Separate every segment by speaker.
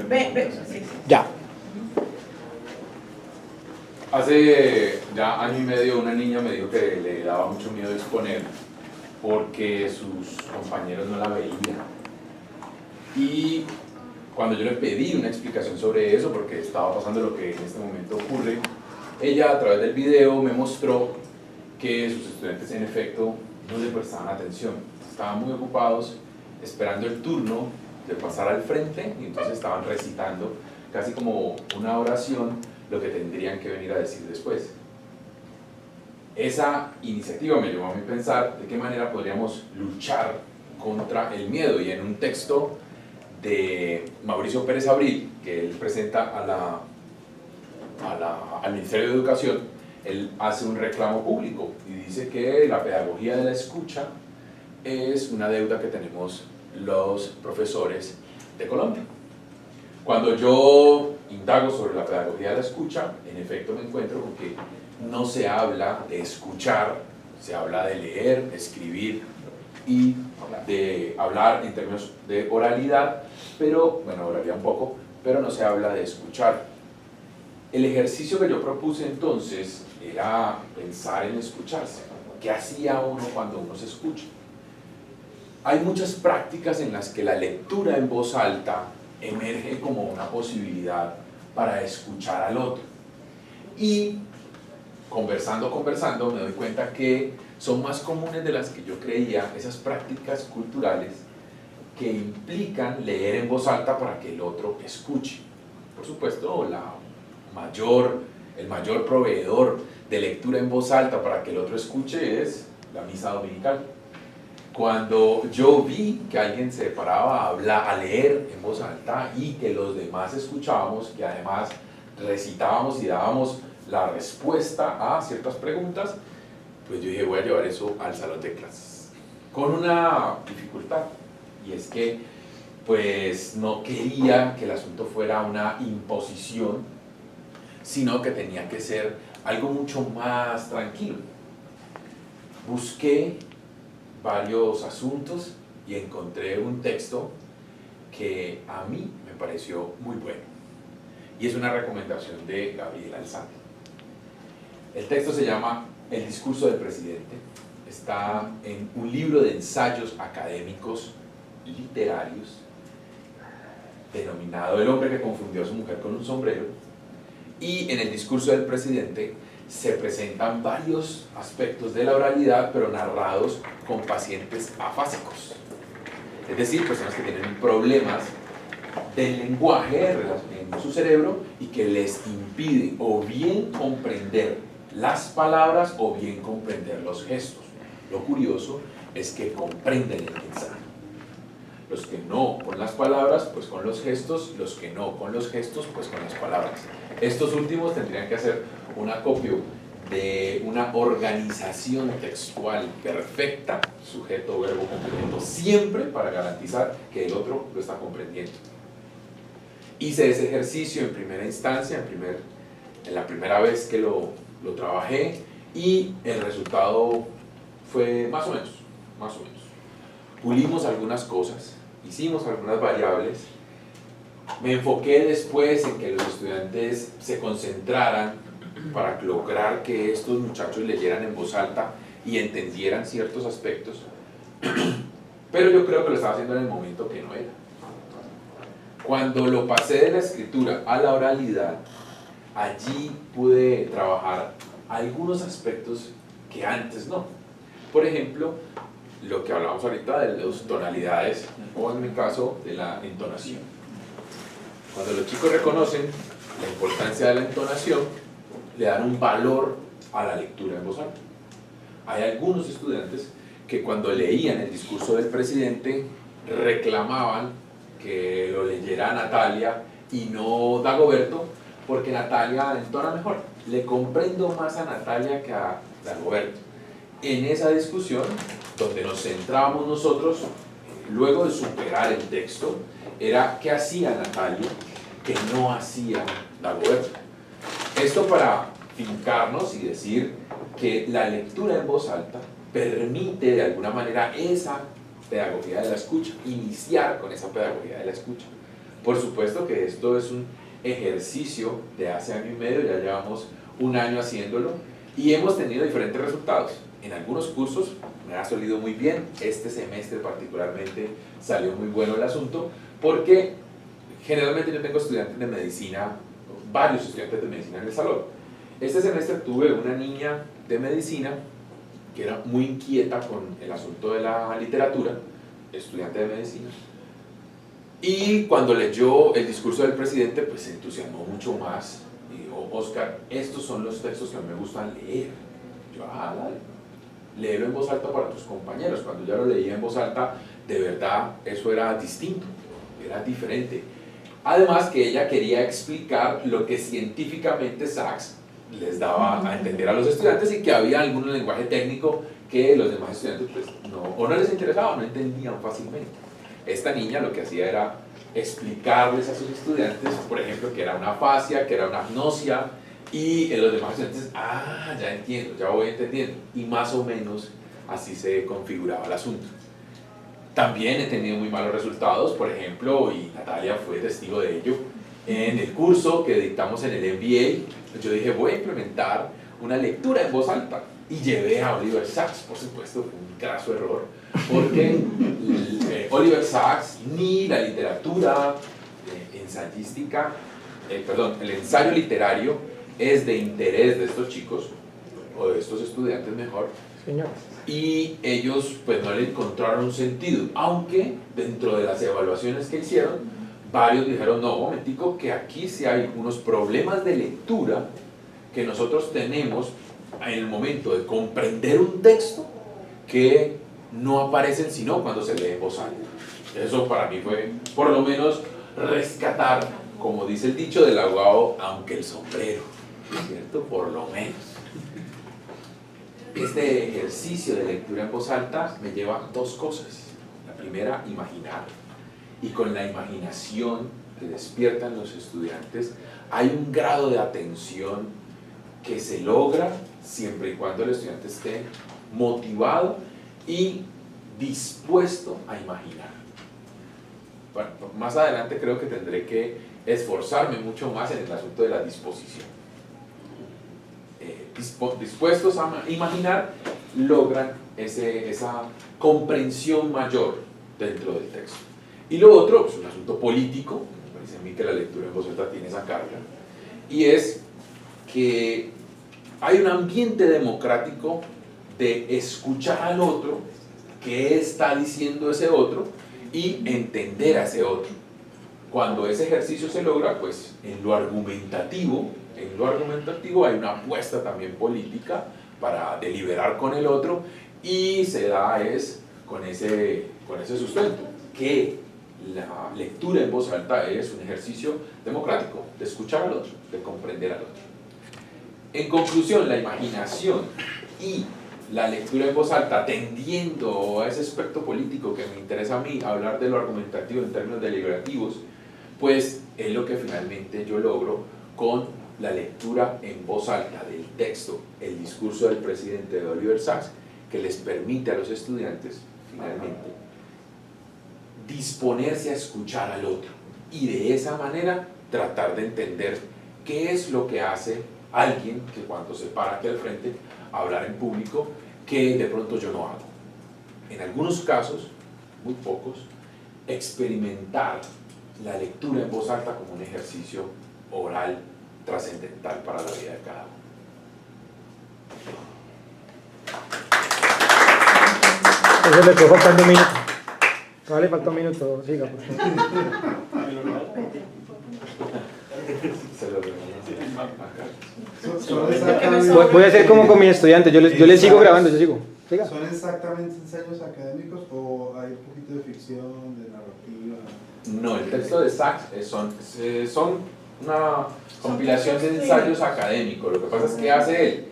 Speaker 1: Sí.
Speaker 2: Ya.
Speaker 3: Hace ya año y medio una niña me dijo que le daba mucho miedo exponer porque sus compañeros no la veían. Y cuando yo le pedí una explicación sobre eso, porque estaba pasando lo que en este momento ocurre, ella a través del video me mostró que sus estudiantes en efecto no le prestaban atención. Estaban muy ocupados esperando el turno de pasar al frente y entonces estaban recitando casi como una oración lo que tendrían que venir a decir después. Esa iniciativa me llevó a mí pensar de qué manera podríamos luchar contra el miedo, y en un texto de Mauricio Pérez Abril que él presenta al Ministerio de Educación, él hace un reclamo público y dice que la pedagogía de la escucha es una deuda que tenemos los profesores de Colombia. Cuando yo indago sobre la pedagogía de la escucha, en efecto me encuentro con que no se habla de escuchar, se habla de leer, escribir y de hablar en términos de oralidad, pero, bueno, oralidad un poco, pero no se habla de escuchar. El ejercicio que yo propuse entonces era pensar en escucharse. ¿Qué hacía uno cuando uno se escucha? Hay muchas prácticas en las que la lectura en voz alta emerge como una posibilidad para escuchar al otro. Y conversando me doy cuenta que son más comunes de las que yo creía esas prácticas culturales que implican leer en voz alta para que el otro escuche. Por supuesto, el mayor proveedor de lectura en voz alta para que el otro escuche es la misa dominical. Cuando yo vi que alguien se paraba a leer en voz alta y que los demás escuchábamos, que además recitábamos y dábamos la respuesta a ciertas preguntas, pues yo dije, voy a llevar eso al salón de clases. Con una dificultad, y es que pues no quería que el asunto fuera una imposición, sino que tenía que ser algo mucho más tranquilo. Busqué varios asuntos y encontré un texto que a mí me pareció muy bueno, y es una recomendación de Gabriel Alzate. El texto se llama El discurso del presidente, está en un libro de ensayos académicos literarios denominado El hombre que confundió a su mujer con un sombrero, y en el discurso del presidente se presentan varios aspectos de la oralidad, pero narrados con pacientes afásicos, es decir, personas que tienen problemas del lenguaje en su cerebro y que les impide o bien comprender las palabras o bien comprender los gestos. Lo curioso es que comprenden el mensaje. Los que no con las palabras, pues con los gestos; los que no con los gestos, pues con las palabras. Estos últimos tendrían que hacer un acopio de una organización textual perfecta, sujeto, verbo, complemento, siempre para garantizar que el otro lo está comprendiendo. Hice ese ejercicio en primera instancia, en la primera vez que lo trabajé, y el resultado fue más o menos. Pulimos algunas cosas, hicimos algunas variables. Me enfoqué después en que los estudiantes se concentraran para lograr que estos muchachos leyeran en voz alta y entendieran ciertos aspectos, pero yo creo que lo estaba haciendo en el momento que no era. Cuando lo pasé de la escritura a la oralidad, allí pude trabajar algunos aspectos que antes no. Por ejemplo, lo que hablamos ahorita de las tonalidades, o en mi caso, de la entonación. Cuando los chicos reconocen la importancia de la entonación, le dan un valor a la lectura en voz alta. Hay algunos estudiantes que cuando leían el discurso del presidente reclamaban que lo leyera Natalia y no Dagoberto, porque Natalia entona mejor. Le comprendo más a Natalia que a Dagoberto. En esa discusión, donde nos centrábamos nosotros, luego de superar el texto, era qué hacía Natalia que no hacía Dagoberto. Esto para fincarnos y decir que la lectura en voz alta permite de alguna manera esa pedagogía de la escucha, iniciar con esa pedagogía de la escucha. Por supuesto que esto es un ejercicio de hace año y medio, ya llevamos un año haciéndolo y hemos tenido diferentes resultados. En algunos cursos me ha salido muy bien, este semestre particularmente salió muy bueno el asunto, porque generalmente yo tengo estudiantes de medicina, varios estudiantes de medicina en el salón. Este semestre tuve una niña de medicina que era muy inquieta con el asunto de la literatura, estudiante de medicina, y cuando leyó el discurso del presidente, pues se entusiasmó mucho más y dijo: Oscar, estos son los textos que a mí me gustan leer. Yo, dale, léelo en voz alta para tus compañeros. Cuando yo lo leía en voz alta, de verdad eso era distinto, era diferente. Además que ella quería explicar lo que científicamente Sachs les daba a entender a los estudiantes y que había algún lenguaje técnico que los demás estudiantes pues, no les interesaba, no entendían fácilmente. Esta niña lo que hacía era explicarles a sus estudiantes, por ejemplo, que era una afasia, que era una agnosia, y los demás estudiantes, ya entiendo, ya voy entendiendo, y más o menos así se configuraba el asunto. También he tenido muy malos resultados, por ejemplo, y Natalia fue testigo de ello, en el curso que dictamos en el MBA, yo dije: voy a implementar una lectura en voz alta, y llevé a Oliver Sacks. Por supuesto, fue un graso error, porque Oliver Sacks ni la literatura ensayística, el ensayo literario es de interés de estos chicos, o de estos estudiantes mejor,
Speaker 1: Señor.
Speaker 3: Y ellos pues no le encontraron un sentido, aunque dentro de las evaluaciones que hicieron, varios dijeron: no, un momentico, que aquí sí hay unos problemas de lectura que nosotros tenemos en el momento de comprender un texto que no aparecen sino cuando se lee en voz alta. Eso para mí fue, por lo menos, rescatar, como dice el dicho del abogado, aunque el sombrero, ¿cierto? Por lo menos. Este ejercicio de lectura en voz alta me lleva a dos cosas. La primera, imaginar. Y con la imaginación que despiertan los estudiantes, hay un grado de atención que se logra siempre y cuando el estudiante esté motivado y dispuesto a imaginar. Bueno, más adelante creo que tendré que esforzarme mucho más en el asunto de la disposición. Dispuestos a imaginar, logran esa comprensión mayor dentro del texto. Y lo otro es un asunto político, me parece a mí que la lectura en voz alta tiene esa carga, y es que hay un ambiente democrático de escuchar al otro, qué está diciendo ese otro, y entender a ese otro. Cuando ese ejercicio se logra, pues en lo argumentativo hay una apuesta también política para deliberar con el otro, y se da con ese sustento, que la lectura en voz alta es un ejercicio democrático, de escuchar al otro, de comprender al otro. En conclusión, la imaginación y la lectura en voz alta, tendiendo a ese aspecto político que me interesa a mí, hablar de lo argumentativo en términos deliberativos, pues es lo que finalmente yo logro con la lectura en voz alta del texto, el discurso del presidente de Oliver Sacks, que les permite a los estudiantes, finalmente, disponerse a escuchar al otro y de esa manera tratar de entender qué es lo que hace alguien que cuando se para aquí al frente a hablar en público, que de pronto yo no hago. En algunos casos, muy pocos, experimentar la lectura en voz alta como un ejercicio oral trascendental para la vida de cada uno.
Speaker 1: Eso le quedó faltando un minuto. No le falta un minuto, siga, por favor. Voy a hacer como con mis estudiantes, yo les sigo grabando, yo sigo. Siga.
Speaker 2: ¿Son exactamente ensayos académicos o hay un poquito de ficción, de narrativa?
Speaker 3: No, el texto de Sacks son una compilación de ensayos académicos. Lo que pasa es que hace él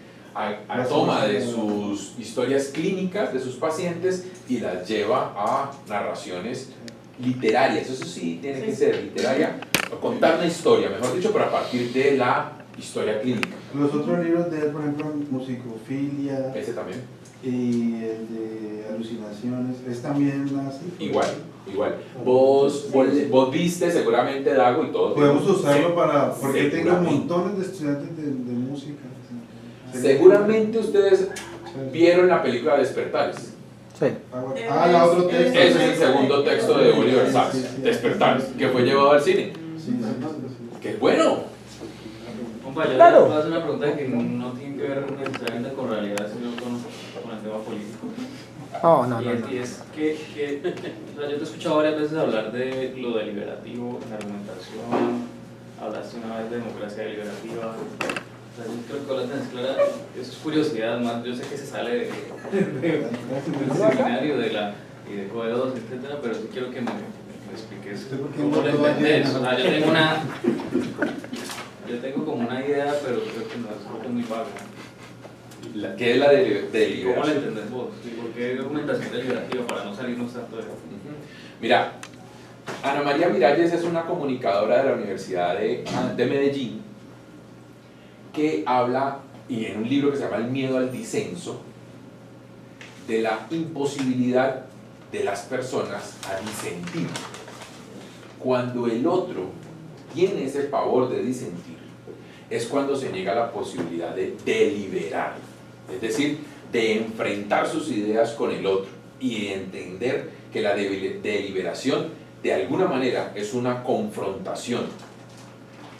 Speaker 3: toma de sus historias clínicas de sus pacientes y las lleva a narraciones literarias. Eso sí tiene que ser literaria, o contar una historia, mejor dicho, pero a partir de la historia clínica.
Speaker 2: Los otros libros de él, por ejemplo, Musicofilia,
Speaker 3: Ese también.
Speaker 2: y el de Alucinaciones, ¿es también así?
Speaker 3: Igual. igual. Vos viste seguramente Dago y todo.
Speaker 2: Podemos usarlo para, porque tengo
Speaker 3: Seguramente.
Speaker 2: montones de estudiantes de música.
Speaker 3: Seguramente ustedes vieron la película Despertares.
Speaker 1: Sí.
Speaker 2: La otro texto.
Speaker 3: Ese es el segundo texto de Oliver Sacks,
Speaker 2: Sí, sí.
Speaker 3: Despertares, que fue llevado al cine.
Speaker 2: Sí.
Speaker 3: ¡Qué bueno!
Speaker 4: Compa, yo
Speaker 1: Claro.
Speaker 4: le voy a hacer una pregunta que no tiene que ver necesariamente con realidad, sino con el tema político.
Speaker 1: No.
Speaker 4: Y es que o sea, yo te he escuchado varias veces hablar de lo deliberativo en la argumentación, hablaste una vez de democracia deliberativa. O sea, yo creo que la tenés clara, eso es curiosidad más, yo sé que se sale del seminario y de COE 2, etcétera, pero sí quiero que me expliques cómo lo entendés. O sea, yo tengo como una idea, pero creo que no es muy vaga.
Speaker 3: ¿Qué es la
Speaker 4: ¿Cómo la
Speaker 3: deliberación?
Speaker 4: entendés vos? ¿Por qué argumentación deliberativa para no salirnos tanto de eso?
Speaker 3: Mira, Ana María Miralles es una comunicadora de la Universidad de Medellín que habla, y en un libro que se llama El miedo al disenso, de la imposibilidad de las personas a disentir. Cuando el otro tiene ese pavor de disentir, es cuando se niega la posibilidad de deliberar, es decir, de enfrentar sus ideas con el otro y entender que la deliberación de alguna manera es una confrontación.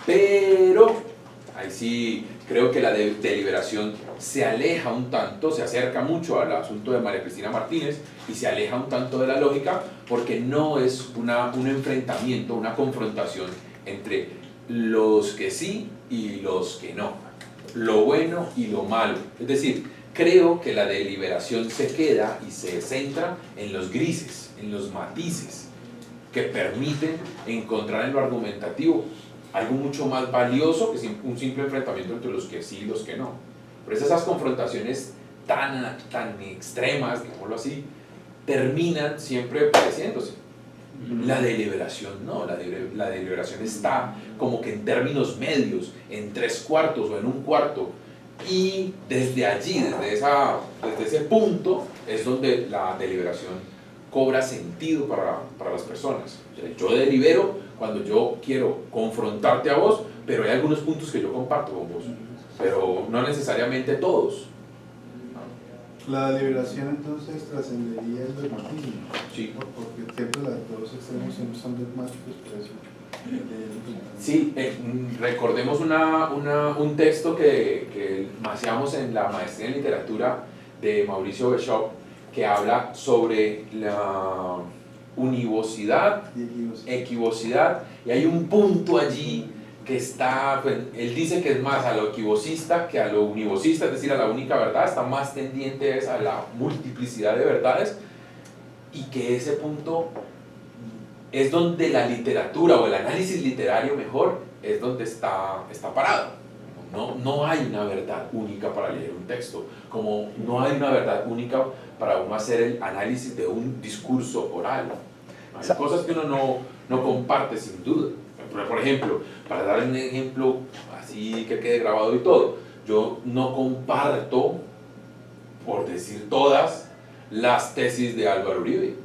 Speaker 3: Pero, ahí sí creo que la deliberación se aleja un tanto, se acerca mucho al asunto de María Cristina Martínez y se aleja un tanto de la lógica porque no es un enfrentamiento, una confrontación entre los que sí y los que no, lo bueno y lo malo. Es decir, creo que la deliberación se queda y se centra en los grises, en los matices que permiten encontrar en lo argumentativo algo mucho más valioso que un simple enfrentamiento entre los que sí y los que no. Por eso esas confrontaciones tan extremas, digámoslo así, terminan siempre pareciéndose. La deliberación no, la deliberación está como que en términos medios, en 3/4 o en 1/4, y desde allí, desde ese punto, es donde la deliberación cobra sentido para las personas. O sea, yo delibero cuando yo quiero confrontarte a vos, pero hay algunos puntos que yo comparto con vos, pero no necesariamente todos.
Speaker 2: La deliberación entonces trascendería el dogmatismo.
Speaker 3: Sí.
Speaker 2: Porque siempre los dos extremos siempre son dogmáticos, por eso.
Speaker 3: Sí, recordemos un texto que hacíamos en la maestría en literatura de Mauricio Bishop, que habla sobre la univocidad, equivocidad, y hay un punto allí que está, pues, él dice que es más a lo equivocista que a lo univocista, es decir, a la única verdad, está más tendiente es a la multiplicidad de verdades, y que ese punto es donde la literatura o el análisis literario mejor es donde está parado. No hay una verdad única para leer un texto, como no hay una verdad única para uno hacer el análisis de un discurso oral. Hay cosas que uno no comparte sin duda. Por ejemplo, para dar un ejemplo así que quede grabado y todo, yo no comparto, por decir todas, las tesis de Álvaro Uribe,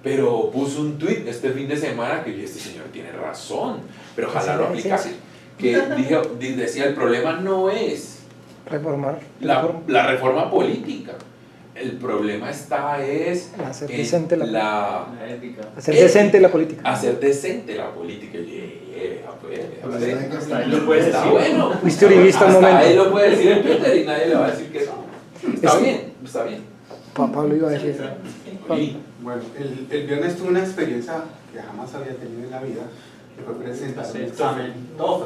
Speaker 3: pero puso un tweet este fin de semana que yo, este señor tiene razón, pero ojalá lo aplicase, que decía el problema no es
Speaker 1: Reformar.
Speaker 3: la reforma política, el problema es
Speaker 1: Hacer
Speaker 3: en
Speaker 1: decente la
Speaker 4: La ética.
Speaker 1: Hacer decente la política.
Speaker 3: hacer decente la política.
Speaker 4: Hasta ahí lo puedes
Speaker 3: Está
Speaker 4: decir.
Speaker 3: bueno.
Speaker 1: Fuiste uribista un
Speaker 3: Hasta
Speaker 1: momento.
Speaker 3: ahí lo puede decir el Peter y nadie le va a decir que no. Está bien, está bien.
Speaker 1: Pablo iba a decir.
Speaker 3: Y
Speaker 5: Bueno, el viernes tuve una experiencia que jamás había tenido en la vida, que fue presentar un examen TOEFL.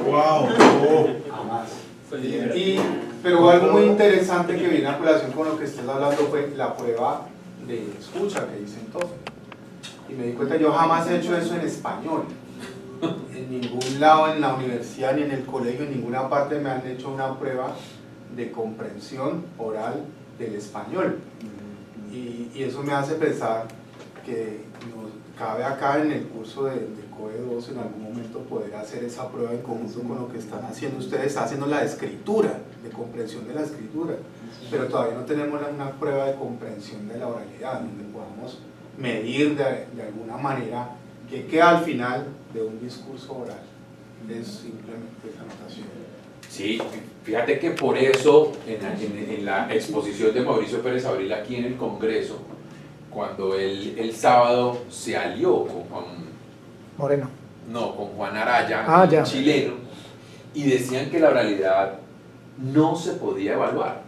Speaker 2: ¡Wow!
Speaker 5: Jamás. Pero algo muy interesante que viene a colación con lo que estás hablando fue la prueba de escucha que hice en TOEFL. Y me di cuenta, yo jamás he hecho eso en español. En ningún lado, en la universidad, ni en el colegio, en ninguna parte me han hecho una prueba de comprensión oral del español. Y eso me hace pensar que nos cabe acá en el curso de COE 2 en algún momento poder hacer esa prueba en conjunto con lo que están haciendo ustedes, están haciendo la escritura, de comprensión de la escritura, pero todavía no tenemos una prueba de comprensión de la oralidad, donde podamos medir de alguna manera qué queda al final de un discurso oral. Es simplemente esa anotación.
Speaker 3: Sí, fíjate que por eso en la exposición de Mauricio Pérez Abril aquí en el Congreso, cuando él el sábado se alió
Speaker 1: Moreno.
Speaker 3: con Juan Araya,
Speaker 1: Ah, ya.
Speaker 3: chileno, y decían que la oralidad no se podía evaluar,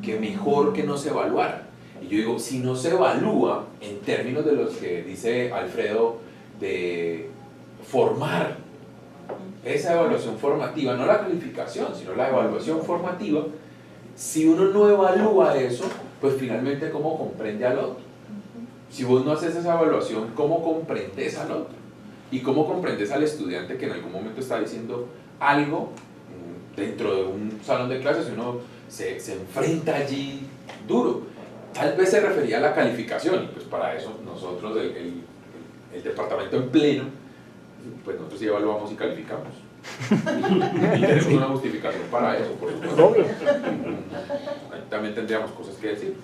Speaker 3: que mejor que no se evaluara. Y yo digo, si no se evalúa en términos de los que dice Alfredo, de formar, esa evaluación formativa, no la calificación, sino la evaluación formativa, si uno no evalúa eso, pues finalmente ¿cómo comprende al otro? Si vos no haces esa evaluación, ¿cómo comprendes al otro? ¿Y cómo comprendes al estudiante que en algún momento está diciendo algo dentro de un salón de clases y uno se enfrenta allí duro? Tal vez se refería a la calificación, y pues para eso nosotros, el departamento en pleno, pues nosotros sí evaluamos y calificamos. Y tenemos una justificación para eso, por supuesto.
Speaker 1: Obvio.
Speaker 3: También tendríamos cosas que decir.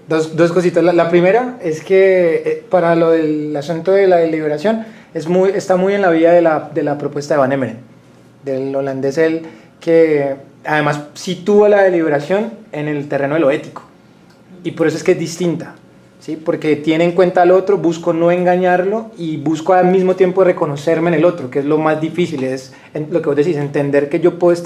Speaker 1: Dos cositas. La primera es que para lo del asunto de la deliberación está muy en la vía de la propuesta de Van Emeren, del holandés, que además sitúa la deliberación en el terreno de lo ético, y por eso es que es distinta, ¿sí? Porque tiene en cuenta al otro, busco no engañarlo y busco al mismo tiempo reconocerme en el otro, que es lo más difícil, es lo que vos decís, entender que yo puedo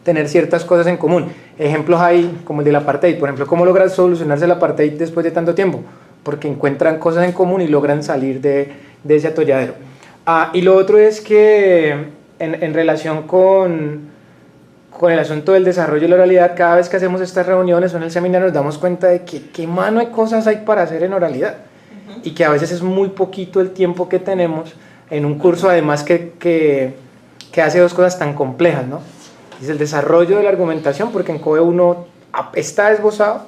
Speaker 1: tener ciertas cosas en común. Ejemplos hay como el del apartheid, por ejemplo, ¿cómo logran solucionarse el apartheid después de tanto tiempo? Porque encuentran cosas en común y logran salir de ese atolladero. Y lo otro es que en relación con el asunto del desarrollo de la oralidad, cada vez que hacemos estas reuniones o en el seminario nos damos cuenta de que qué mano de cosas hay para hacer en oralidad, y que a veces es muy poquito el tiempo que tenemos en un curso, además que hace dos cosas tan complejas, ¿no? Es el desarrollo de la argumentación, porque en COE 1 está esbozado,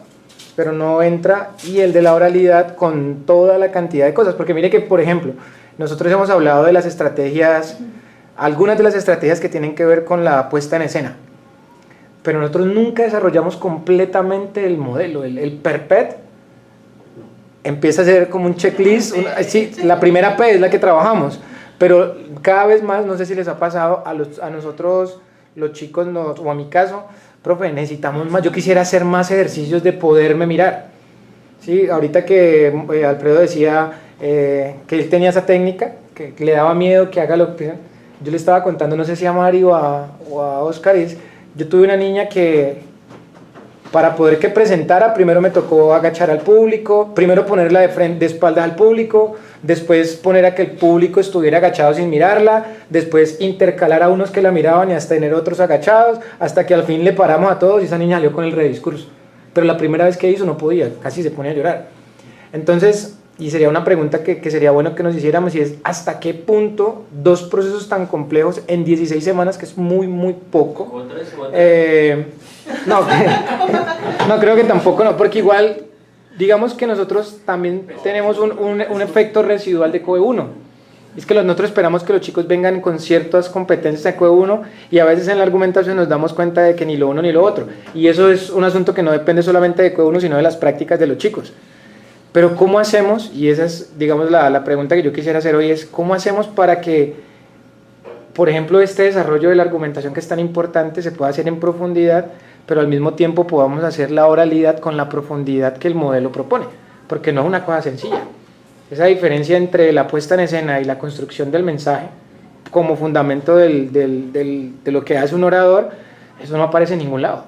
Speaker 1: pero no entra, y el de la oralidad con toda la cantidad de cosas, porque mire que, por ejemplo, nosotros hemos hablado de las estrategias, algunas de las estrategias que tienen que ver con la puesta en escena, pero nosotros nunca desarrollamos completamente el modelo. El PERPET empieza a ser como un checklist, sí, la primera P es la que trabajamos, pero cada vez más, no sé si les ha pasado a nosotros, los chicos, o a mi caso, profe, necesitamos más, yo quisiera hacer más ejercicios de poderme mirar, ¿sí? Ahorita que Alfredo decía que él tenía esa técnica, que le daba miedo que haga lo que... Yo le estaba contando, no sé si a Mario o a Oscar, yo tuve una niña que para poder que presentara, primero me tocó agachar al público, primero ponerla de espaldas al público, después poner a que el público estuviera agachado sin mirarla, después intercalar a unos que la miraban y hasta tener otros agachados, hasta que al fin le paramos a todos y esa niña salió con el rediscurso. Pero la primera vez que hizo no podía, casi se ponía a llorar. Entonces, y sería una pregunta que sería bueno que nos hiciéramos, y es ¿hasta qué punto dos procesos tan complejos en 16 semanas, que es muy, muy poco? No, creo que tampoco, no, porque igual, digamos que nosotros también tenemos un efecto residual de COE 1. Es que nosotros esperamos que los chicos vengan con ciertas competencias de COE 1 y a veces en la argumentación nos damos cuenta de que ni lo uno ni lo otro. Y eso es un asunto que no depende solamente de COE 1, sino de las prácticas de los chicos. Pero ¿cómo hacemos? Y esa es, digamos, la pregunta que yo quisiera hacer hoy es, ¿cómo hacemos para que, por ejemplo, este desarrollo de la argumentación que es tan importante se pueda hacer en profundidad, pero al mismo tiempo podamos hacer la oralidad con la profundidad que el modelo propone? Porque no es una cosa sencilla. Esa diferencia entre la puesta en escena y la construcción del mensaje como fundamento de lo que hace un orador, eso no aparece en ningún lado.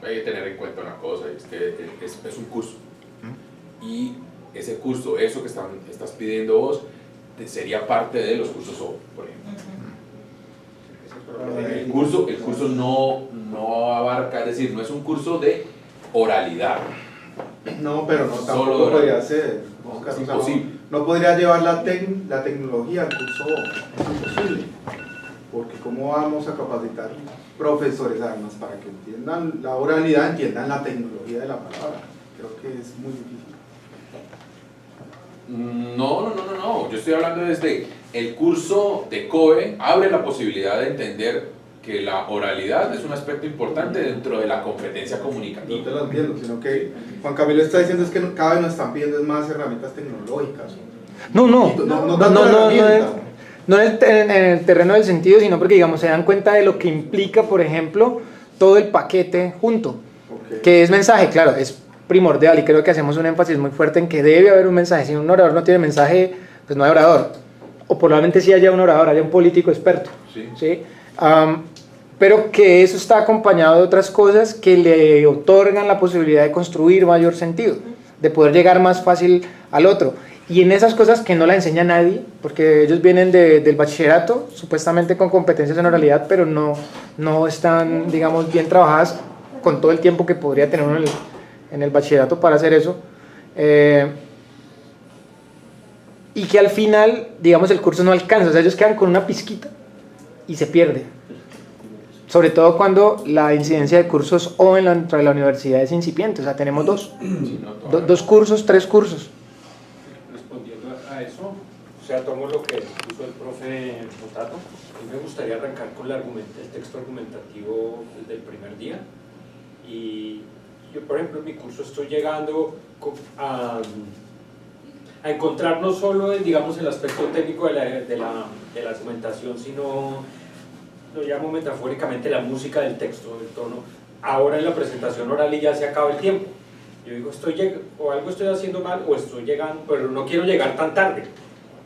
Speaker 3: Hay que tener en cuenta una cosa, es que es un curso. Y ese curso, eso que estás pidiendo vos, sería parte de los cursos OVO, por ejemplo. El curso no abarca, es decir, no es un curso de oralidad.
Speaker 2: No, pero no,
Speaker 3: Solo
Speaker 2: tampoco podría ser.
Speaker 3: Es
Speaker 2: O sea,
Speaker 3: imposible.
Speaker 2: no podría llevar la tecnología al curso OVO, es imposible. Porque ¿cómo vamos a capacitar profesores además para que entiendan la oralidad, entiendan la tecnología de la palabra? Creo que es muy difícil.
Speaker 3: No, yo estoy hablando desde el curso de COE, abre la posibilidad de entender que la oralidad es un aspecto importante dentro de la competencia
Speaker 2: No
Speaker 3: comunicativa.
Speaker 2: te lo entiendo, sino que Juan Camilo está diciendo es que cada vez nos están pidiendo más herramientas tecnológicas.
Speaker 1: No
Speaker 2: tanto la herramienta.
Speaker 1: no en el terreno del sentido, sino porque, digamos, se dan cuenta de lo que implica, por ejemplo, todo el paquete junto,
Speaker 2: Ok.
Speaker 1: que es mensaje, claro, es primordial y creo que hacemos un énfasis muy fuerte en que debe haber un mensaje. Si un orador no tiene mensaje, pues no hay orador, o probablemente sí haya un orador, haya un político experto,
Speaker 3: Sí.
Speaker 1: ¿sí? Pero que eso está acompañado de otras cosas que le otorgan la posibilidad de construir mayor sentido, de poder llegar más fácil al otro. Y en esas cosas que no la enseña nadie, porque ellos vienen del bachillerato, supuestamente con competencias en oralidad, pero no están, digamos, bien trabajadas con todo el tiempo que podría tener uno en el bachillerato para hacer eso. Y que al final, digamos, el curso no alcanza, o sea, ellos quedan con una pizquita y se pierde. Sobre todo cuando la incidencia de cursos o dentro de la universidad es incipiente, o sea, tenemos
Speaker 3: Sí, no, todavía no.
Speaker 1: 2 cursos, 3 cursos.
Speaker 6: Respondiendo a eso, o sea, tomo lo que puso el profe Potato. A mí me gustaría arrancar con el texto argumentativo desde el primer día. Y yo, por ejemplo, en mi curso estoy llegando a encontrar no solo, digamos, el aspecto técnico de la argumentación, sino, lo llamo metafóricamente, la música del texto, el tono. Ahora en la presentación oral y ya se acaba el tiempo. Yo digo, o algo estoy haciendo mal o estoy llegando, pero no quiero llegar tan tarde.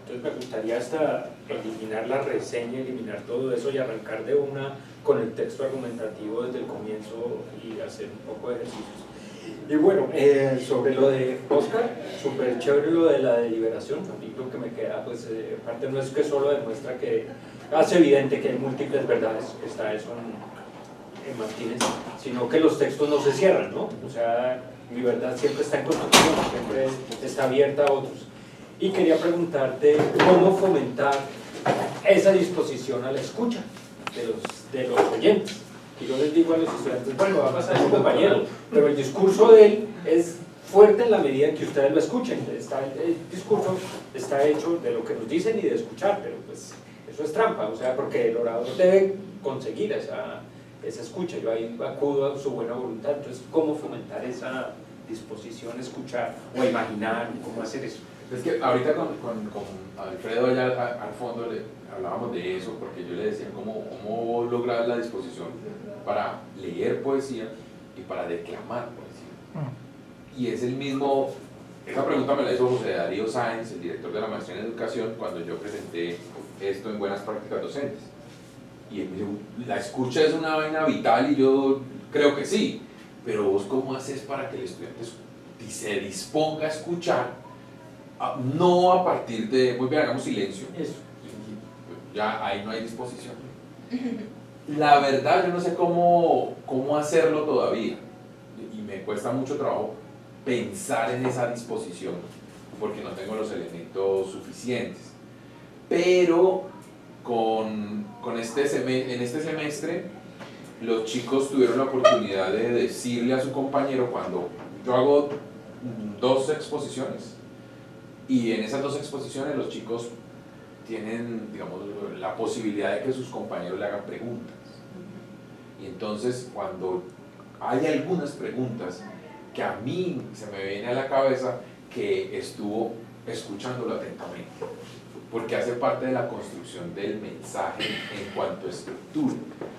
Speaker 6: Entonces me gustaría hasta eliminar la reseña, eliminar todo eso y arrancar de una con el texto argumentativo desde el comienzo y hacer un poco de ejercicios. Y bueno, sobre lo de Oscar, súper chévere lo de la deliberación. A mí lo que me queda, pues, aparte no es que solo demuestra que hace evidente que hay múltiples verdades, está eso en Martínez, sino que los textos no se cierran, ¿no? O sea, mi verdad siempre está en construcción, siempre está abierta a otros. Y quería preguntarte cómo fomentar esa disposición a la escucha de los oyentes. Y yo les digo a los estudiantes, bueno, va a pasar su compañero, pero el discurso de él es fuerte en la medida en que ustedes lo escuchen. El discurso está hecho de lo que nos dicen y de escuchar, pero pues eso es trampa, o sea, porque el orador debe conseguir esa escucha. Yo ahí acudo a su buena voluntad. Entonces, ¿cómo fomentar esa disposición a escuchar o a imaginar? ¿Cómo hacer eso?
Speaker 3: Es que ahorita con Alfredo allá al fondo hablábamos de eso, porque yo le decía cómo lograr la disposición para leer poesía y para declamar poesía. Y es el mismo, esa pregunta me la hizo José Darío Sáenz, el director de la maestría en educación, cuando yo presenté esto en Buenas Prácticas Docentes. Y él me dijo, la escucha es una vaina vital, y yo creo que sí, pero vos cómo haces para que el estudiante se disponga a escuchar, no a partir de, muy bien, hagamos silencio,
Speaker 6: Eso.
Speaker 3: ya ahí no hay disposición. La verdad yo no sé cómo hacerlo todavía, y me cuesta mucho trabajo pensar en esa disposición porque no tengo los elementos suficientes, pero en este semestre los chicos tuvieron la oportunidad de decirle a su compañero, cuando yo hago 2 exposiciones, y en esas 2 exposiciones los chicos tienen, digamos, la posibilidad de que sus compañeros le hagan preguntas. Y entonces, cuando hay algunas preguntas que a mí se me viene a la cabeza, que estuvo escuchándolo atentamente, porque hace parte de la construcción del mensaje en cuanto a estructura.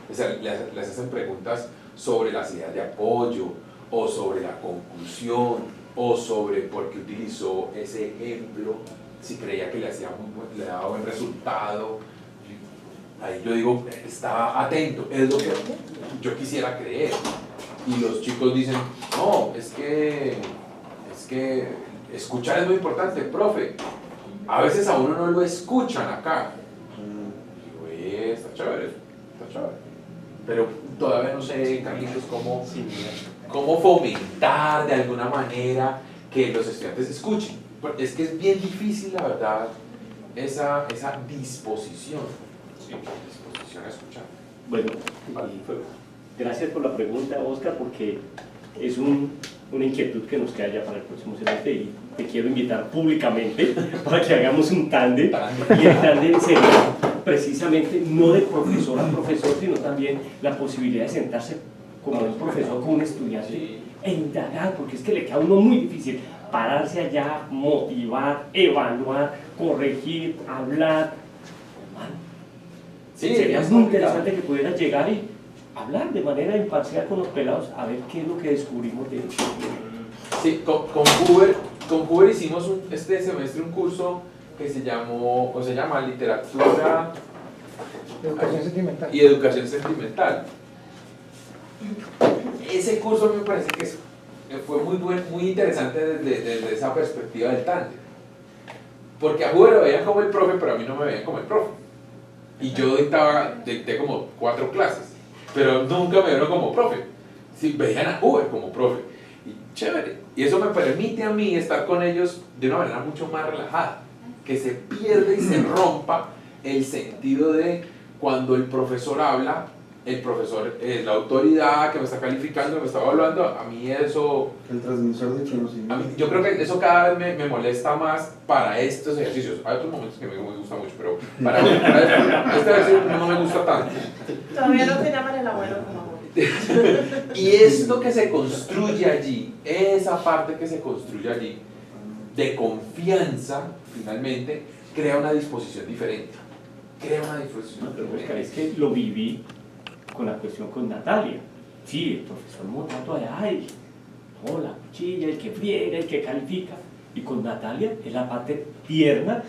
Speaker 3: O sea, les hacen preguntas sobre las ideas de apoyo, o sobre la conclusión, o sobre por qué utilizó ese ejemplo, si creía que le daba buen resultado. Ahí yo digo, estaba atento, es lo que yo quisiera creer. Y los chicos dicen, no, es que escuchar es muy importante, profe. A veces a uno no lo escuchan acá. Digo, está chévere. Pero todavía no sé, Carlitos, cómo fomentar de alguna manera que los estudiantes escuchen. Es que es bien difícil, la verdad, esa disposición a escuchar.
Speaker 7: Bueno, gracias por la pregunta, Oscar, porque es una inquietud que nos queda ya para el próximo semestre, y te quiero invitar públicamente para que hagamos un tándem, y el tándem sería precisamente no de profesor a profesor, sino también la posibilidad de sentarse como un profesor con un estudiante e indagar, porque es que le queda a uno muy difícil pararse allá, motivar, evaluar, corregir, hablar. Man,
Speaker 3: Sí,
Speaker 7: sería
Speaker 3: es
Speaker 7: muy
Speaker 3: complicado.
Speaker 7: interesante que pudieras llegar y hablar de manera imparcial con los pelados a ver qué es lo que descubrimos de ellos.
Speaker 3: Sí, con Huber hicimos este semestre un curso que se llama Literatura
Speaker 1: Educación sentimental.
Speaker 3: y Educación Sentimental. Ese curso me parece que fue muy interesante desde esa perspectiva del tándem. Porque a Huber lo veían como el profe, pero a mí no me veían como el profe. Y yo dicté como 4 clases, pero nunca me vieron como profe. Sí, veían a Huber como profe. Y chévere. Y eso me permite a mí estar con ellos de una manera mucho más relajada. Que se pierda y se rompa el sentido de cuando el profesor habla, el profesor es la autoridad que me está calificando, que me está evaluando. A mí eso,
Speaker 2: El transmisor de conocimiento.
Speaker 3: yo creo que eso cada vez me molesta más para estos ejercicios. Hay otros momentos que me gusta mucho, pero para este ejercicio no me gusta tanto.
Speaker 8: Todavía no te llaman el abuelo como abuelo.
Speaker 3: Y esto que se construye allí, esa parte que se construye allí, de confianza, finalmente, crea una disposición diferente. Crea una disposición
Speaker 7: Pero Oscar,
Speaker 3: diferente.
Speaker 7: es que lo viví con la cuestión con Natalia. Sí, el profesor Motato allá, ay, no, la cuchilla, el que friega, el que califica. Y con Natalia es la parte tierna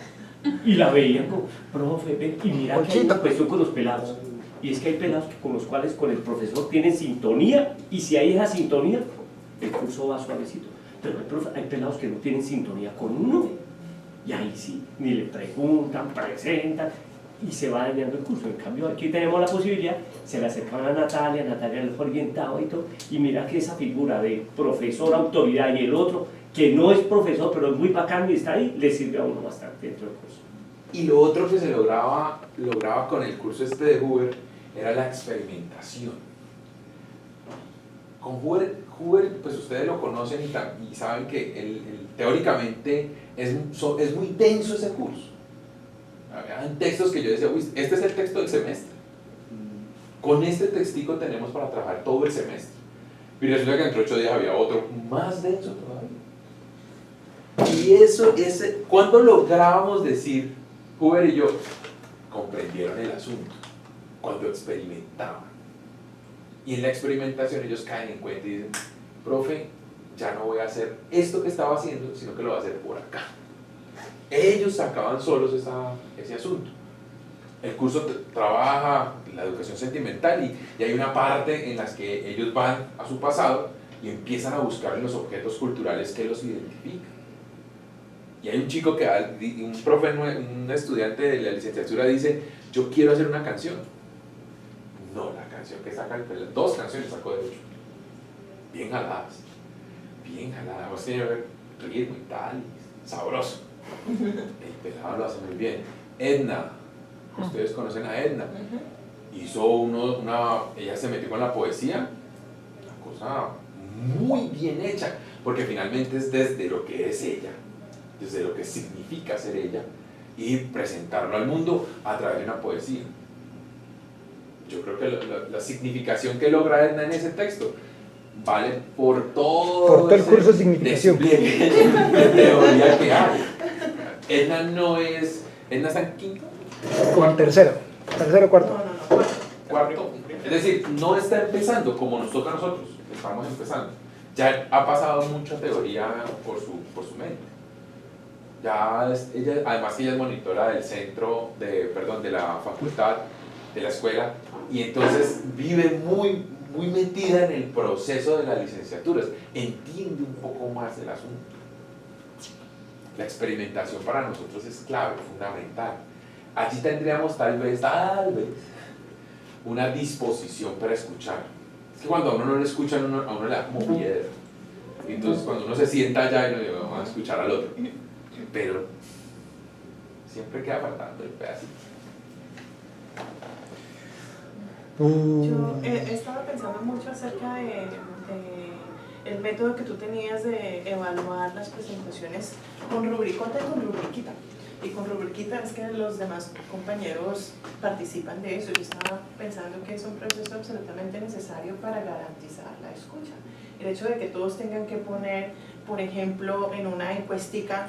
Speaker 7: y la veían como, profe, ven, y mira que hay una cuestión con los pelados. Y es que hay pelados con los cuales con el profesor tienen sintonía, y si hay esa sintonía, el curso va suavecito. Pero hay pelados que no tienen sintonía con uno, y ahí sí, ni le preguntan, presentan, y se va dañando el curso. En cambio, aquí tenemos la posibilidad, se le acercaban a Natalia les orientaba y todo, y mira que esa figura de profesor, autoridad, y el otro, que no es profesor, pero es muy bacán y está ahí, le sirve a uno bastante dentro del curso.
Speaker 3: Y lo otro que se lograba con el curso este de Huber era la experimentación. Con Huber, pues ustedes lo conocen y saben que teóricamente es muy denso ese curso. Había textos que yo decía, uy, este es el texto del semestre. Con este textico tenemos para trabajar todo el semestre. Y resulta que entre 8 días había otro más denso todavía. Y cuando lográbamos decir, Huber y yo, comprendieron el asunto, cuando experimentaban. Y en la experimentación ellos caen en cuenta y dicen, profe, ya no voy a hacer esto que estaba haciendo, sino que lo voy a hacer por acá. Ellos sacaban solos ese asunto. El curso trabaja la educación sentimental y hay una parte en la que ellos van a su pasado y empiezan a buscar en los objetos culturales que los identifican. Y hay un chico un estudiante de la licenciatura dice, yo quiero hacer una canción. No, la canción que saca el pelado, 2 canciones sacó de hecho. Bien jaladas. Vos tiene que ver ritmo y tal, y sabroso. El pelado lo hace muy bien. Edna, ustedes conocen a Edna. Hizo ella se metió con la poesía, una cosa muy bien hecha, porque finalmente es desde lo que es ella, desde lo que significa ser ella, y presentarlo al mundo a través de una poesía. Yo creo que la significación que logra Edna en ese texto vale por todo
Speaker 1: el curso de significación
Speaker 3: despliegue de teoría que hay. Edna está en quinto,
Speaker 1: Como tercero, cuarto.
Speaker 8: No,
Speaker 3: cuarto, es decir, no está empezando como nos toca a nosotros, estamos empezando. Ya ha pasado mucha teoría por su mente. Además que ella es monitora del centro, de la facultad, de la escuela, y entonces vive muy metida en el proceso de las licenciaturas, entiende un poco más del asunto. La experimentación para nosotros es clave, fundamental. Allí tendríamos tal vez, una disposición para escuchar. Es que cuando a uno no le escucha, a uno le da como piedra. Entonces cuando uno se sienta allá y uno dice, vamos a escuchar al otro. Pero siempre queda faltando el pedacito.
Speaker 8: Yo estaba pensando mucho acerca de el método que tú tenías de evaluar las presentaciones con rubriquita. Y con rubriquita es que los demás compañeros participan de eso. Yo estaba pensando que es un proceso absolutamente necesario para garantizar la escucha. El hecho de que todos tengan que poner, por ejemplo, en una encuestica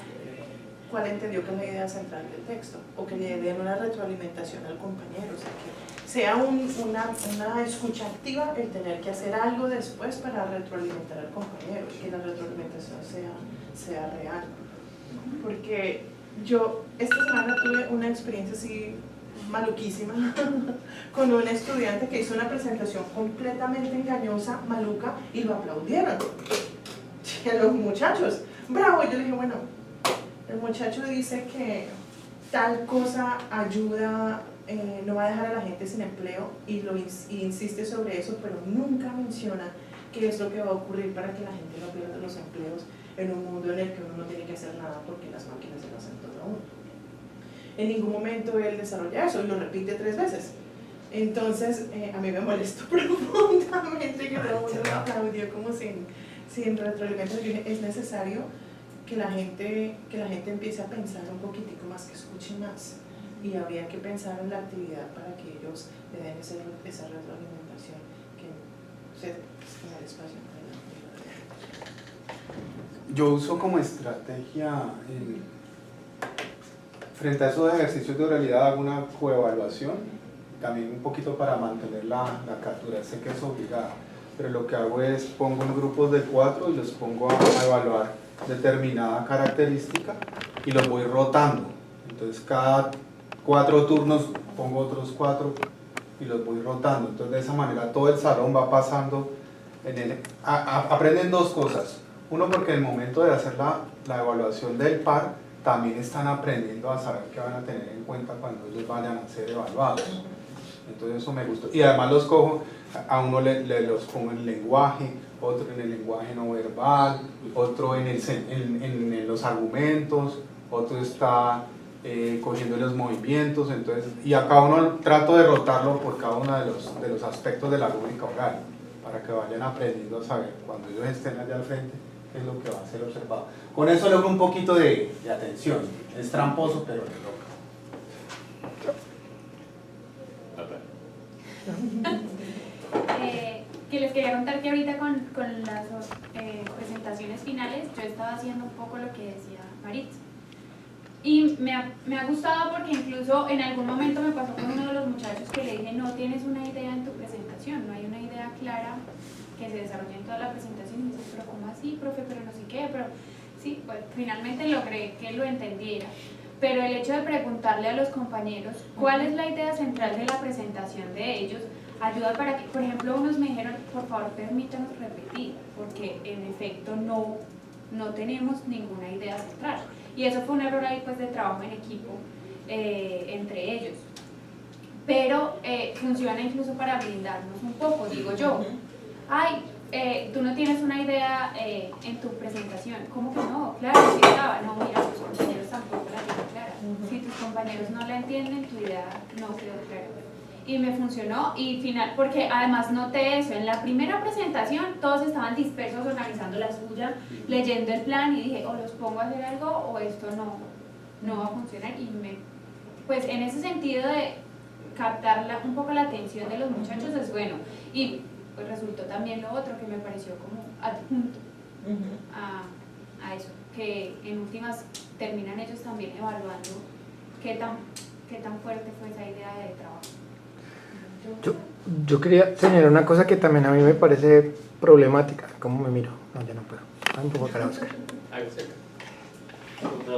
Speaker 8: cuál entendió que es la idea central del texto, o que le den una retroalimentación al compañero, o sea, que sea una escucha activa el tener que hacer algo después para retroalimentar al compañero, y que la retroalimentación sea real. Porque yo esta semana tuve una experiencia así maluquísima con un estudiante que hizo una presentación completamente engañosa, maluca, y lo aplaudieron. Y a los muchachos, bravo. Yo le dije, bueno, el muchacho dice que tal cosa ayuda, no va a dejar a la gente sin empleo, y insiste sobre eso, pero nunca menciona qué es lo que va a ocurrir para que la gente no pierda los empleos en un mundo en el que uno no tiene que hacer nada porque las máquinas se lo hacen todo a uno. En ningún momento él desarrolla eso, y lo repite 3 veces. Entonces, a mí me molestó profundamente que todo el mundo lo aplaudió como sin retroalimentación. Yo dije, es necesario que la gente empiece a pensar un poquitico más, que escuche más, y habría que pensar en la actividad para que ellos le den esa retroalimentación, que se tenga el espacio para la actividad.
Speaker 5: Yo uso como estrategia, frente a esos ejercicios de oralidad, hago una coevaluación, también un poquito para mantener la captura. Sé que es obligada, pero lo que hago es pongo en grupos de 4 y los pongo a evaluar determinada característica y los voy rotando. Entonces cada 4 turnos pongo otros 4 y los voy rotando. Entonces de esa manera todo el salón va pasando aprenden 2 cosas. Uno, porque en el momento de hacer la evaluación del par también están aprendiendo a saber qué van a tener en cuenta cuando ellos vayan a ser evaluados. Entonces eso me gustó. Y además los cojo, a uno los pongo en lenguaje, otro en el lenguaje no verbal, otro en los argumentos, otro está cogiendo los movimientos. Entonces, y a cada uno trato de rotarlo por cada uno de los aspectos de la rúbrica oral, para que vayan aprendiendo a saber cuando ellos estén allá al frente qué es lo que va a ser observado. Con eso logro un poquito de atención. Es tramposo, pero le logra.
Speaker 9: Que les quería contar que ahorita con las presentaciones finales yo estaba haciendo un poco lo que decía Maritza, y me ha gustado porque incluso en algún momento me pasó con uno de los muchachos que le dije, no tienes una idea en tu presentación, no hay una idea clara que se desarrolle en toda la presentación, y me dice, pero ¿cómo así, profe? Pero no sé qué, pero sí, pues finalmente logré que lo entendiera. Pero el hecho de preguntarle a los compañeros cuál es la idea central de la presentación de ellos ayuda para que, por ejemplo, unos me dijeron, por favor permítanos repetir, porque en efecto no tenemos ninguna idea central. Y eso fue un error ahí pues de trabajo en equipo entre ellos. Pero funciona incluso para blindarnos un poco, digo yo. Ay, tú no tienes una idea en tu presentación. ¿Cómo que no? Claro, sí estaba. No, mira, tus compañeros tampoco la tienen clara. Si tus compañeros no la entienden, tu idea no quedó clara. Y me funcionó, y final, porque además noté eso, en la primera presentación todos estaban dispersos organizando la suya, leyendo el plan, y dije, o los pongo a hacer algo o esto no va a funcionar. Y pues en ese sentido de captar un poco la atención de los muchachos es bueno. Y pues resultó también lo otro que me pareció como adjunto a eso, que en últimas terminan ellos también evaluando qué tan fuerte fue esa idea de trabajo.
Speaker 1: Yo quería señalar una cosa que también a mí me parece problemática. ¿Cómo me miro? No, ya no puedo. Un poco para Oscar.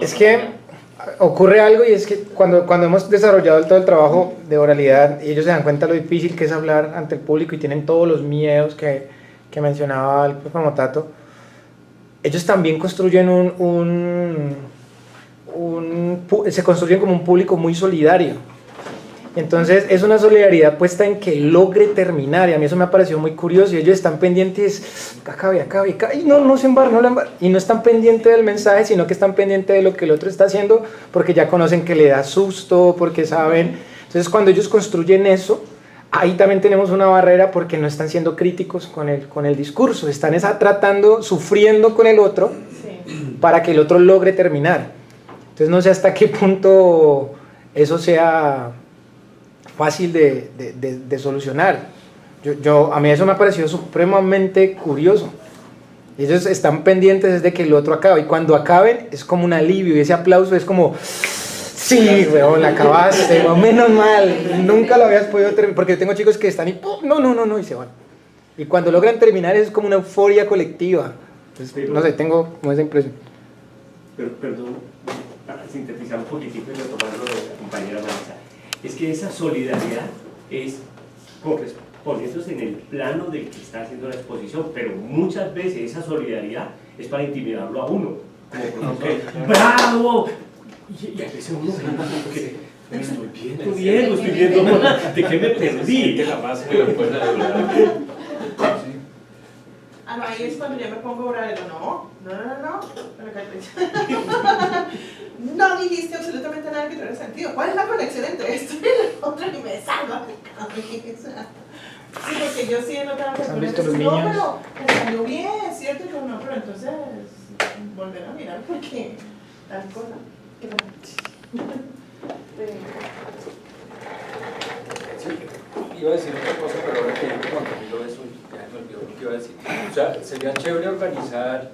Speaker 1: Es que ocurre algo, y es que cuando hemos desarrollado todo el trabajo de oralidad y ellos se dan cuenta de lo difícil que es hablar ante el público y tienen todos los miedos que mencionaba el profe Motato, ellos también construyen se construyen como un público muy solidario. Entonces es una solidaridad puesta en que logre terminar, y a mí eso me ha parecido muy curioso, y ellos están pendientes, acabe, y no se embarren, y no están pendientes del mensaje, sino que están pendientes de lo que el otro está haciendo, porque ya conocen que le da susto, porque saben. Entonces cuando ellos construyen eso, ahí también tenemos una barrera, porque no están siendo críticos con el discurso, están tratando, sufriendo con el otro, para que el otro logre terminar. Entonces no sé hasta qué punto eso sea fácil de solucionar. A mí eso me ha parecido supremamente curioso. Ellos están pendientes desde que el otro acabe, y cuando acaben es como un alivio, y ese aplauso es como, sí, weón, la acabaste, weón, menos mal, nunca lo habías podido terminar, porque yo tengo chicos que están y no, y se van. Y cuando logran terminar es como una euforia colectiva. Entonces, no sé, tengo como esa impresión.
Speaker 7: Pero, perdón, para sintetizar un poquitico y retomar lo de la compañera Maritza, es que esa solidaridad es poniéndose en el plano del que está haciendo la exposición, pero muchas veces esa solidaridad es para intimidarlo a uno, como porque, ¡bravo! Y a veces uno porque me estoy viendo mal, ¿de qué me perdí?
Speaker 8: Ah, no, ahí es cuando yo me pongo a orar y digo, no dijiste absolutamente nada que tuviera sentido. ¿Cuál es la conexión entre esto y lo otro? Y me salva. Sí, porque yo sí he notado que
Speaker 1: ¿Han visto los
Speaker 8: no,
Speaker 1: niños?
Speaker 8: pero me salió bien, es cierto, y no, pero entonces volver a mirar porque tal cosa. ¿Qué pasa?
Speaker 6: Sí, iba a decir otra cosa, pero ahora que yo cuando miro eso, ya me olvidó lo que iba a decir. O sea, sería chévere organizar,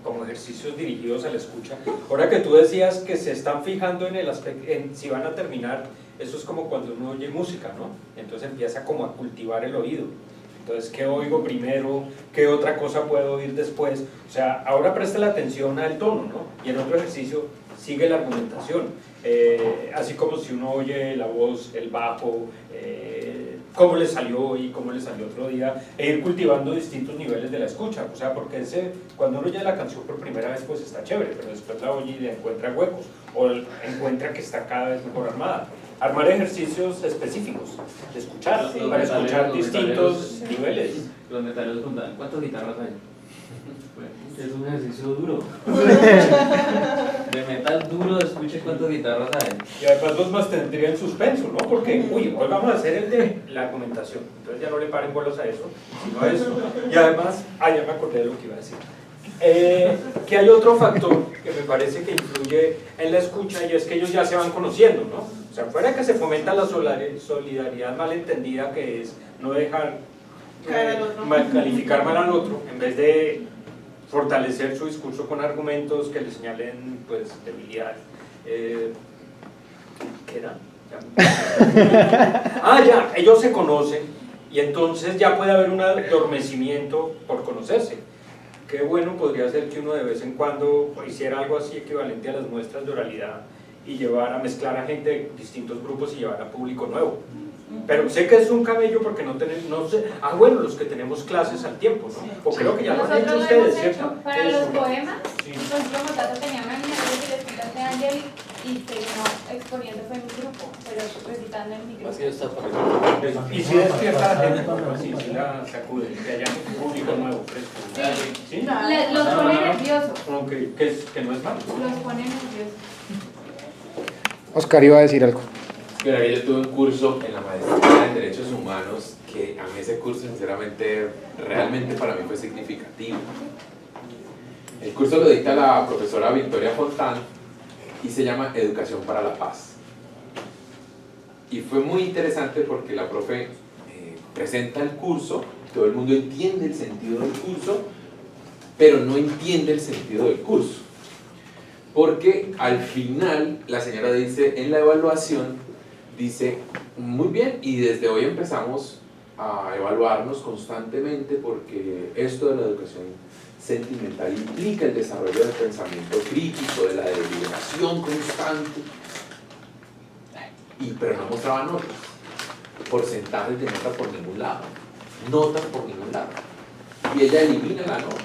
Speaker 6: como ejercicios dirigidos a la escucha. Ahora que tú decías que se están fijando en el aspecto, en si van a terminar, eso es como cuando uno oye música, ¿no? Entonces empieza como a cultivar el oído. Entonces, ¿qué oigo primero? ¿Qué otra cosa puedo oír después? O sea, ahora presta la atención al tono, ¿no? Y en otro ejercicio sigue la argumentación. Así como si uno oye la voz, el bajo, cómo le salió y cómo le salió otro día, e ir cultivando distintos niveles de la escucha. O sea, porque cuando uno oye la canción por primera vez, pues está chévere, pero después la oye y le encuentra huecos, o encuentra que está cada vez mejor armada. Armar ejercicios específicos de escuchar,
Speaker 4: Sí,
Speaker 6: para escuchar
Speaker 4: los
Speaker 6: distintos niveles.
Speaker 4: Los metaleros preguntan, ¿cuántas guitarras hay? Es un ejercicio duro. De metal duro, escuche cuántas guitarras hay.
Speaker 6: Y además los mantendría en suspenso, ¿no? Porque, hoy vamos a hacer el de la argumentación. Entonces ya no le paren bolas a eso, sino a eso. Y además, ya me acordé de lo que iba a decir. Que hay otro factor que me parece que influye en la escucha, y es que ellos ya se van conociendo, ¿no? O sea, fuera que se fomenta la solidaridad malentendida, que es no dejar calificar mal al otro, en vez de fortalecer su discurso con argumentos que le señalen, pues, debilidades. ¿Qué era? Ya, ellos se conocen y entonces ya puede haber un adormecimiento por conocerse. Qué bueno podría ser que uno de vez en cuando hiciera algo así equivalente a las muestras de oralidad y llevar a mezclar a gente de distintos grupos y llevar a público nuevo. Pero sé que es un camello porque no tenemos, no sé, los que tenemos clases al tiempo, ¿no? O creo que ya lo han hecho ustedes, ¿cierto?
Speaker 9: Para los poemas,
Speaker 6: Sí.
Speaker 9: nosotros como Tato tenía una niña que recitaba de Ángel y terminó exponiendo fue en un grupo, pero recitando en mi grupo.
Speaker 4: Así está para
Speaker 6: Y si despierta la gente, si la sacude, que haya un público nuevo, fresco. ¿Sí?
Speaker 9: Los pone nerviosos.
Speaker 6: Que no es malo.
Speaker 9: Los pone nerviosos.
Speaker 1: Oscar iba a decir algo.
Speaker 3: Mira, que yo tuve un curso en la maestría en Derechos Humanos que a mí ese curso sinceramente, realmente para mí fue significativo. El curso lo dicta la profesora Victoria Fontán y se llama Educación para la Paz. Y fue muy interesante porque la profe presenta el curso, todo el mundo entiende el sentido del curso, pero no entiende el sentido del curso. Porque al final la señora dice, en la evaluación, dice, muy bien, y desde hoy empezamos a evaluarnos constantemente porque esto de la educación sentimental implica el desarrollo del pensamiento crítico, de la deliberación constante, pero no mostraba notas, porcentajes de notas por ningún lado, notas por ningún lado, y ella elimina la nota.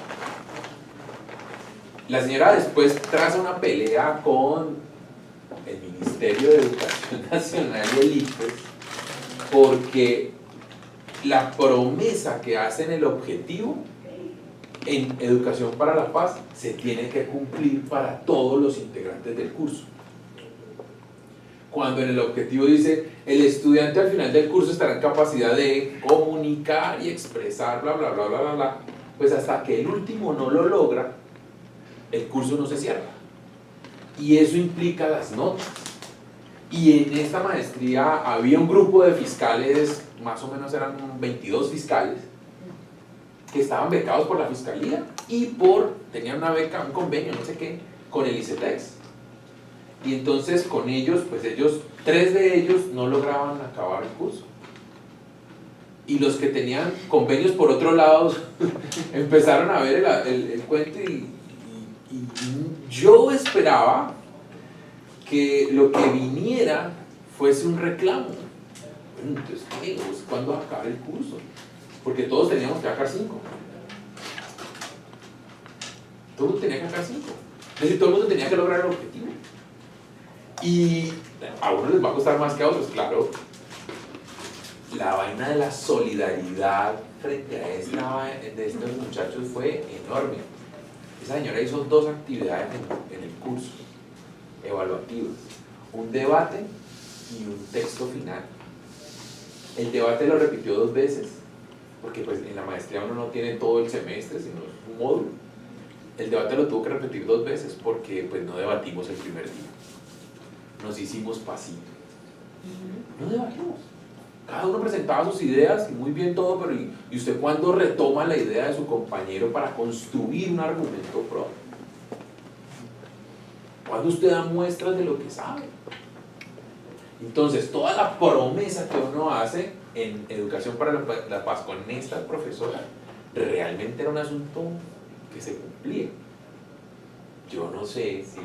Speaker 3: La señora después traza una pelea con el Ministerio de Educación Nacional y el ICFES porque la promesa que hacen el objetivo en Educación para la Paz se tiene que cumplir para todos los integrantes del curso. Cuando en el objetivo dice el estudiante al final del curso estará en capacidad de comunicar y expresar bla bla bla bla bla bla, pues hasta que el último no lo logra, el curso no se cierra. y eso implica las notas. Y en esta maestría había un grupo de fiscales, más o menos eran 22 fiscales, que estaban becados por la fiscalía y tenían una beca, un convenio, no sé qué, con el ICETEX. Y entonces con ellos, pues 3 de ellos no lograban acabar el curso. Y los que tenían convenios por otro lado empezaron a ver el cuento y yo esperaba que lo que viniera fuese un reclamo. Bueno, entonces, ¿qué? ¿Cuándo va a acabar el curso? Porque todos teníamos que sacar 5. Todo el mundo tenía que sacar 5. Es decir, todo el mundo tenía que lograr el objetivo. Y a unos les va a costar más que a otros, claro. La vaina de la solidaridad frente a de estos muchachos fue enorme. Esa señora hizo 2 actividades en el curso, evaluativas. Un debate y un texto final. El debate lo repitió 2 veces, porque pues en la maestría uno no tiene todo el semestre, sino un módulo. El debate lo tuvo que repetir 2 veces porque pues no debatimos el primer día. Nos hicimos pasito. No debatimos. Cada uno presentaba sus ideas y muy bien todo, pero ¿y usted cuándo retoma la idea de su compañero para construir un argumento propio? ¿Cuándo usted da muestras de lo que sabe? Entonces, toda la promesa que uno hace en Educación para la Paz con esta profesora realmente era un asunto que se cumplía. Yo no sé si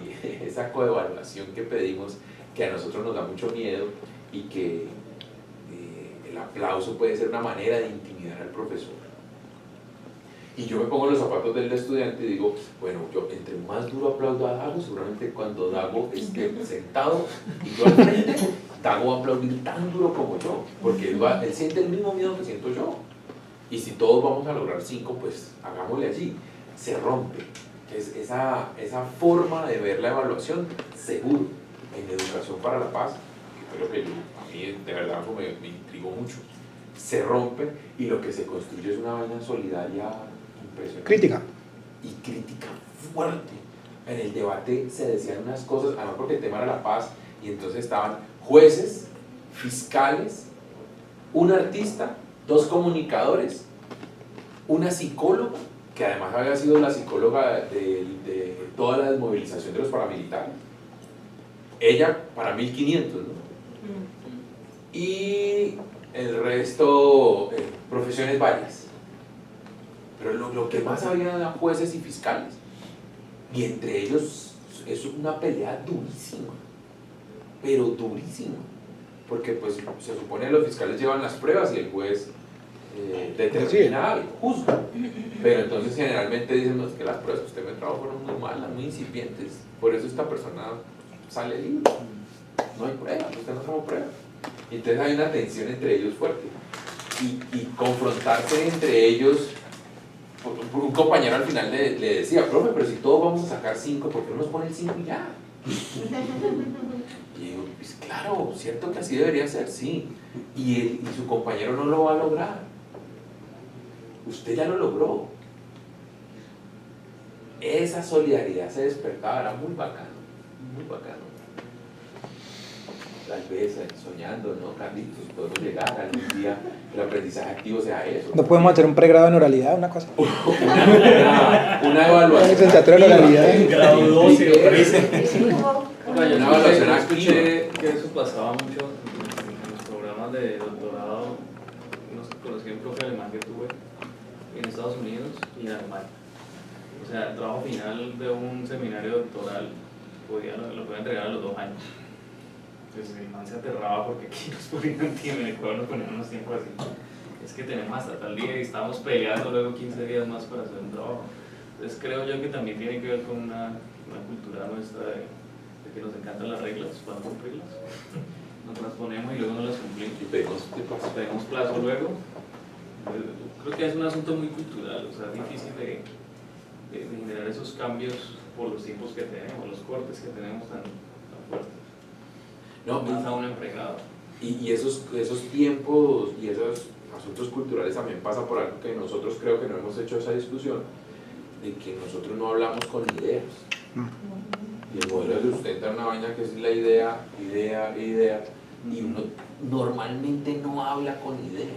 Speaker 3: esa coevaluación que pedimos, que a nosotros nos da mucho miedo y que el aplauso puede ser una manera de intimidar al profesor. Y yo me pongo los zapatos del estudiante y digo, bueno, yo entre más duro aplaudo a Dago, seguramente cuando Dago esté sentado y yo al frente, Dago va a aplaudir tan duro como yo, porque él siente el mismo miedo que siento yo. Y si todos vamos a lograr 5, pues hagámosle allí. Se rompe. Es esa forma de ver la evaluación, seguro, en Educación para la Paz, que fue lo que a mí de verdad me intrigó mucho, se rompe y lo que se construye es una vaina solidaria impresionante.
Speaker 1: Crítica.
Speaker 3: Y crítica fuerte. En el debate se decían unas cosas, además porque el tema era la paz, y entonces estaban jueces, fiscales, un artista, 2 comunicadores, una psicóloga, que además había sido la psicóloga de toda la desmovilización de los paramilitares. Ella para 1500, ¿no? Y el resto, profesiones varias. Pero lo que más había eran jueces y fiscales. Y entre ellos es una pelea durísima, pero durísima. Porque pues se supone que los fiscales llevan las pruebas y el juez determina y juzga. Pero entonces generalmente dicen, no, es que las pruebas que usted me trajo fueron muy malas, muy incipientes. Por eso esta persona sale libre. No hay pruebas, usted no trajo pruebas. Entonces hay una tensión entre ellos fuerte. Y confrontarse entre ellos. Un compañero al final le decía, profe, pero si todos vamos a sacar 5, ¿por qué no nos pone el 5 y ya? Y digo, pues claro, cierto que así debería ser, sí. Y su compañero no lo va a lograr. Usted ya lo logró. Esa solidaridad se despertaba, era muy bacano, muy bacano. Tal vez soñando, ¿no, Carlitos? Podemos llegar a algún día el aprendizaje activo sea eso.
Speaker 1: ¿No podemos hacer un pregrado en oralidad, una cosa?
Speaker 3: una evaluación.
Speaker 1: Licenciatura en oralidad.
Speaker 7: Grado 12,
Speaker 3: Una evaluación activa.
Speaker 4: Escuché que eso pasaba mucho en los programas de doctorado. Conocí un profe alemán que tuve en Estados Unidos y en Alemania. O sea, el trabajo final de un seminario doctoral lo podía entregar a los 2 años. Entonces mi man se aterraba porque aquí nos ponían tiempo, en Ecuador nos ponían unos tiempos así. Es que tenemos hasta tal día y estamos peleando luego 15 días más para hacer un trabajo. Entonces creo yo que también tiene que ver con una cultura nuestra de que nos encantan las reglas, para cumplirlas. Nos las ponemos y luego no las cumplimos. Y pedimos plazo luego. Creo que es un asunto muy cultural, o sea, es difícil de generar esos cambios por los tiempos que tenemos, los cortes que tenemos tan fuertes.
Speaker 3: No,
Speaker 4: más a un empregado.
Speaker 3: Y esos tiempos y esos asuntos culturales también pasa por algo que nosotros creo que no hemos hecho esa discusión, de que nosotros no hablamos con ideas. Y el modelo se sustenta en una vaina que es la idea, y uno normalmente no habla con ideas.